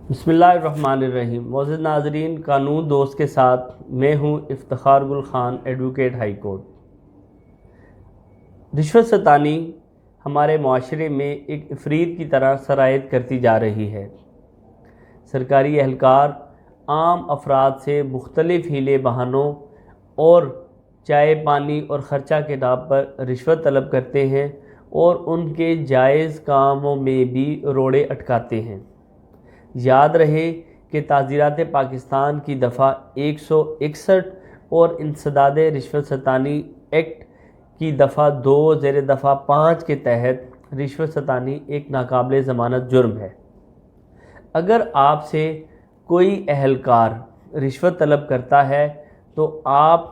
بسم اللہ الرحمن الرحیم۔ معزز ناظرین، قانون دوست کے ساتھ میں ہوں افتخار گل خان، ایڈوکیٹ ہائی کورٹ۔ رشوت ستانی ہمارے معاشرے میں ایک عفریت کی طرح سرایت کرتی جا رہی ہے۔ سرکاری اہلکار عام افراد سے مختلف ہیلے بہانوں اور چائے پانی اور خرچہ کے نام پر رشوت طلب کرتے ہیں اور ان کے جائز کاموں میں بھی روڑے اٹکاتے ہیں۔ یاد رہے کہ تعزیرات پاکستان کی دفعہ 161 اور انسداد رشوت ستانی ایکٹ کی دفعہ 2 زیر دفعہ 5 کے تحت رشوت ستانی ایک ناقابل ضمانت جرم ہے۔ اگر آپ سے کوئی اہلکار رشوت طلب کرتا ہے تو آپ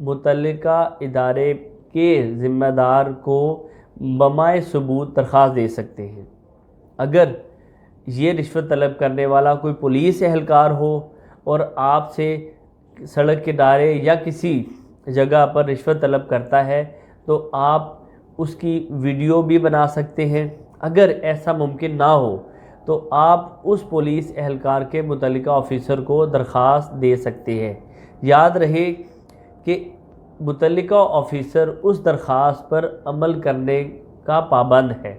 متعلقہ ادارے کے ذمہ دار کو بمائے ثبوت درخواست دے سکتے ہیں۔ اگر یہ رشوت طلب کرنے والا کوئی پولیس اہلکار ہو اور آپ سے سڑک کنارے یا کسی جگہ پر رشوت طلب کرتا ہے تو آپ اس کی ویڈیو بھی بنا سکتے ہیں۔ اگر ایسا ممکن نہ ہو تو آپ اس پولیس اہلکار کے متعلقہ آفیسر کو درخواست دے سکتے ہیں۔ یاد رہے کہ متعلقہ آفیسر اس درخواست پر عمل کرنے کا پابند ہے۔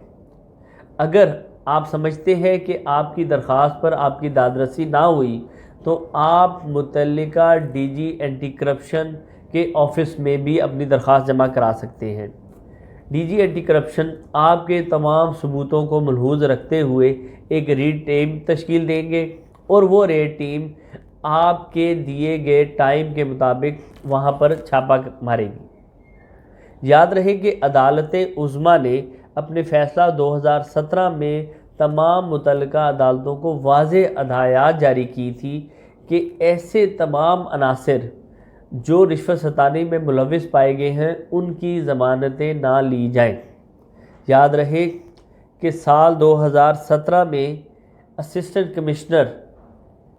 اگر آپ سمجھتے ہیں کہ آپ کی درخواست پر آپ کی دادرسی نہ ہوئی تو آپ متعلقہ ڈی جی اینٹی کرپشن کے آفس میں بھی اپنی درخواست جمع کرا سکتے ہیں۔ ڈی جی اینٹی کرپشن آپ کے تمام ثبوتوں کو ملحوظ رکھتے ہوئے ایک ریڈ ٹیم تشکیل دیں گے اور وہ ریڈ ٹیم آپ کے دیے گئے ٹائم کے مطابق وہاں پر چھاپہ مارے گی۔ یاد رہے کہ عدالت عظمیٰ نے اپنے فیصلہ 2017 میں تمام متعلقہ عدالتوں کو واضح ہدایات جاری کی تھی کہ ایسے تمام عناصر جو رشوت ستانی میں ملوث پائے گئے ہیں ان کی ضمانتیں نہ لی جائیں۔ یاد رہے کہ سال 2017 میں اسسٹنٹ کمشنر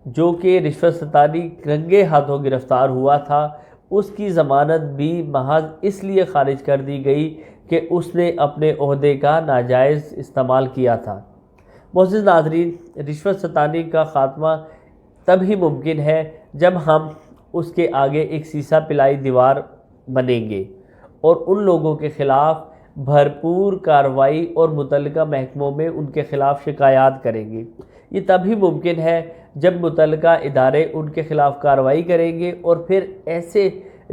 جو کہ رشوت ستانی رنگے ہاتھوں گرفتار ہوا تھا، اس کی ضمانت بھی محض اس لیے خارج کر دی گئی کہ اس نے اپنے عہدے کا ناجائز استعمال کیا تھا۔ معزز ناظرین، رشوت ستانی کا خاتمہ تب ہی ممکن ہے جب ہم اس کے آگے ایک سیسہ پلائی دیوار بنیں گے اور ان لوگوں کے خلاف بھرپور کارروائی اور متعلقہ محکموں میں ان کے خلاف شکایات کریں گے۔ یہ تب ہی ممکن ہے جب متعلقہ ادارے ان کے خلاف کارروائی کریں گے اور پھر ایسے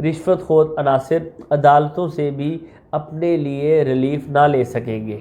رشوت خور عناصر عدالتوں سے بھی اپنے لیے ریلیف نہ لے سکیں گے۔